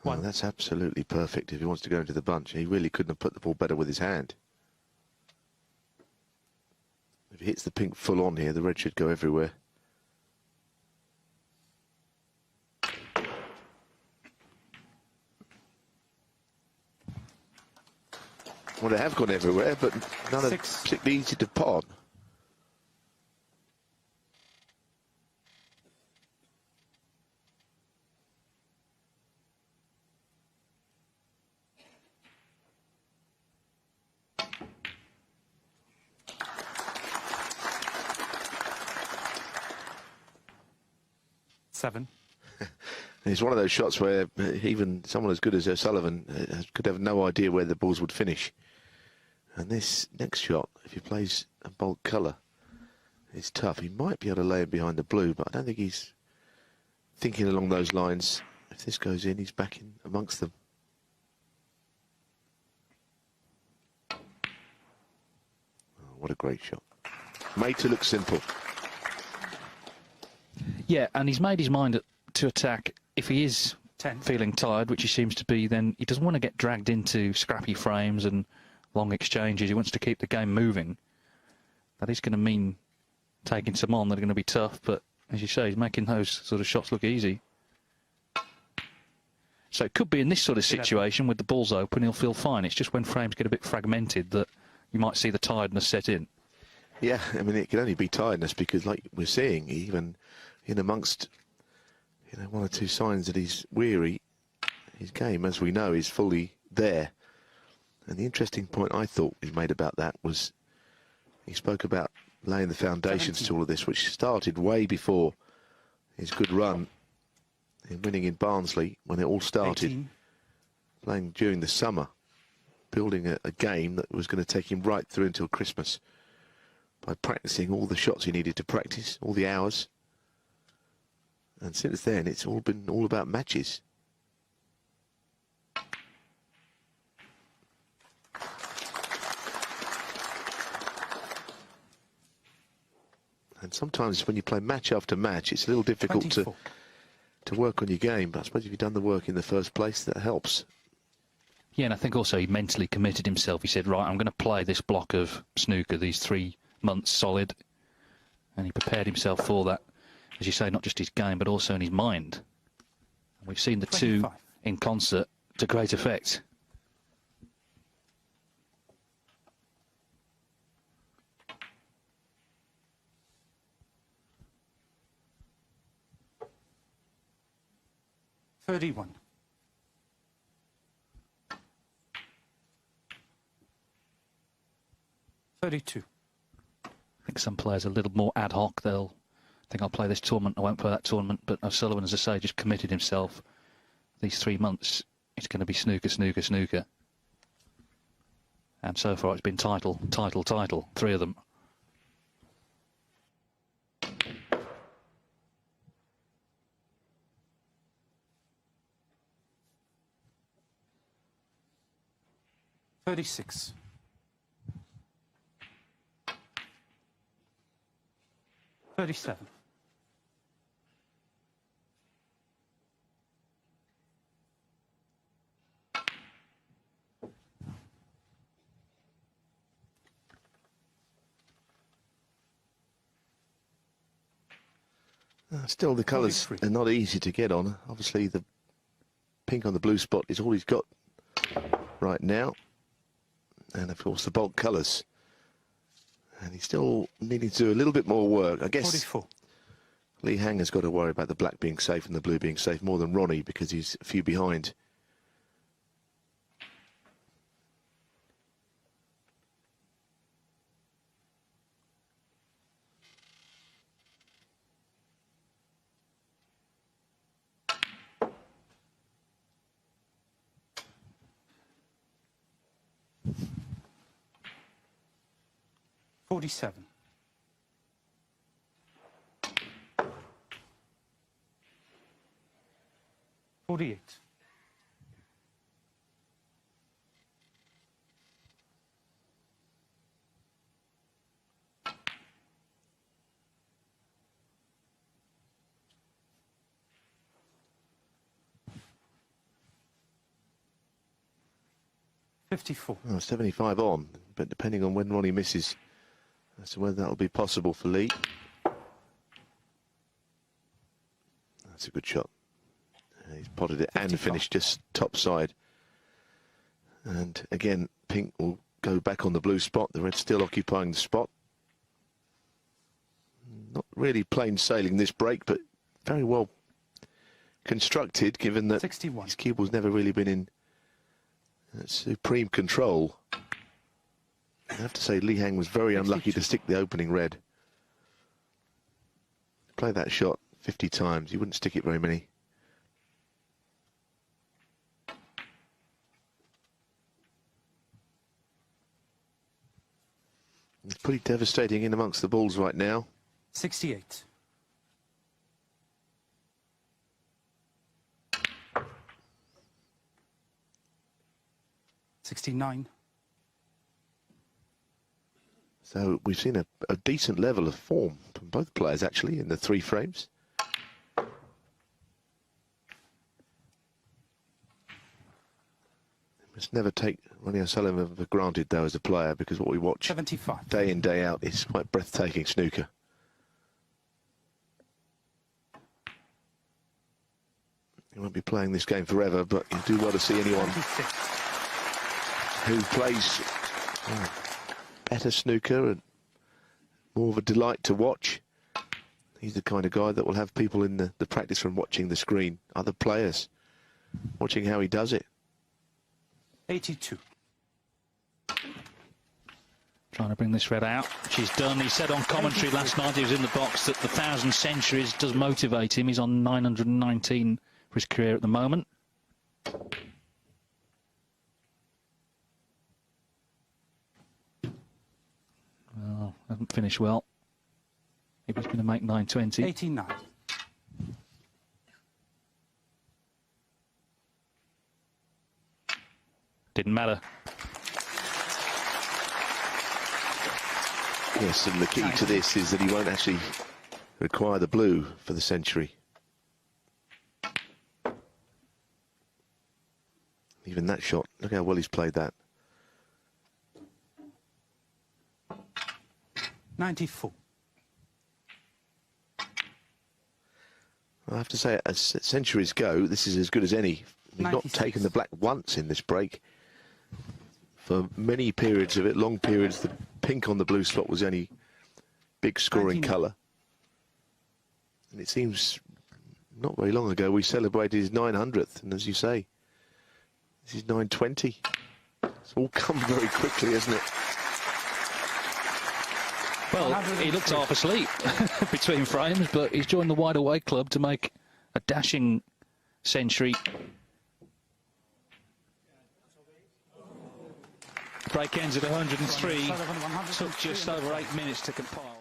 Well, that's absolutely perfect if he wants to go into the bunch. He really couldn't have put the ball better with his hand. If he hits the pink full on here, the red should go everywhere. Well, they have gone everywhere, but none are particularly easy to pot. It's one of those shots where even someone as good as O'Sullivan could have no idea where the balls would finish. And this next shot, if he plays a bulk colour, is tough. He might be able to lay him behind the blue, but I don't think he's thinking along those lines. If this goes in, he's back in amongst them. Oh, what a great shot. Made to look simple. Yeah, and he's made his mind to attack. If he is feeling tired, which he seems to be, then he doesn't want to get dragged into scrappy frames and long exchanges. He wants to keep the game moving. That is going to mean taking some on that are going to be tough, but as you say, he's making those sort of shots look easy. So it could be in this sort of situation with the balls open, he'll feel fine. It's just when frames get a bit fragmented that you might see the tiredness set in. Yeah, I mean, it can only be tiredness because, like we're seeing, even in amongst, you know, one or two signs that he's weary, his game, as we know, is fully there. And the interesting point I thought he made about that was he spoke about laying the foundations to all of this, which started way before his good run in winning in Barnsley when it all started. 18. Playing during the summer, building a game that was going to take him right through until Christmas by practicing all the shots he needed to practice, all the hours. And since then, it's all been all about matches. And sometimes when you play match after match, it's a little difficult to work on your game. But I suppose if you've done the work in the first place, that helps. Yeah, and I think also he mentally committed himself. He said, right, I'm going to play this block of snooker, these 3 months solid. And he prepared himself for that. As you say, not just his game, but also in his mind. And we've seen the 25. Two in concert to great effect. $31. 32. I think some players are a little more ad hoc. They'll think, I'll play this tournament, I won't play that tournament. But O'Sullivan, as I say, just committed himself. These 3 months, it's going to be snooker, snooker, snooker. And so far it's been title, title, title. 3 of them. $36. 37. Still, the colours are not easy to get on. Obviously, the pink on the blue spot is all he's got right now. And, of course, the bulk colours. And he's still needing to do a little bit more work. I guess 44. Lee Hanger's got to worry about the black being safe and the blue being safe more than Ronnie because he's a few behind. $47. 48. 54. Oh, 75 on, but depending on when Ronnie misses, as to whether that'll be possible for Lee. That's a good shot. He's potted it 55. and finished just top side. And again, pink will go back on the blue spot. The red's still occupying the spot. Not really plain sailing this break, but very well constructed, given that 61. his cue ball's never really been in supreme control. I have to say, Lee Hang was very unlucky to stick the opening red. Play that shot 50 times, you wouldn't stick it very many. It's pretty devastating in amongst the balls right now. 68. $69. So we've seen a decent level of form from both players, actually, in the 3 frames. Must never take Ronnie O'Sullivan for granted, though, as a player, because what we watch 75. day in, day out is quite breathtaking snooker. He won't be playing this game forever, but you do well to see anyone 96. who plays better snooker and more of a delight to watch. He's the kind of guy that will have people in the practice room watching the screen, other players, watching how he does it. 82. Trying to bring this red out, which he's done. He said on commentary last night, he was in the box, that the 1,000 centuries does motivate him. He's on 919 for his career at the moment. Well, hasn't finished well. He was going to make 920. 89. Didn't matter. Yes, and the key to this is that he won't actually require the blue for the century. Even that shot, look how well he's played that. 94. I have to say, as centuries go, this is as good as any. He's not 96. taken the black once in this break. For many periods of it, long periods, the pink on the blue spot was the only big scoring 99. colour. And it seems not very long ago we celebrated his 900th, and as you say, this is 920. It's all come very quickly, hasn't it? Well, he looks half asleep between frames, but he's joined the Wide Awake Club to make a dashing century. Break ends at 103. Took just over 8 minutes to compile.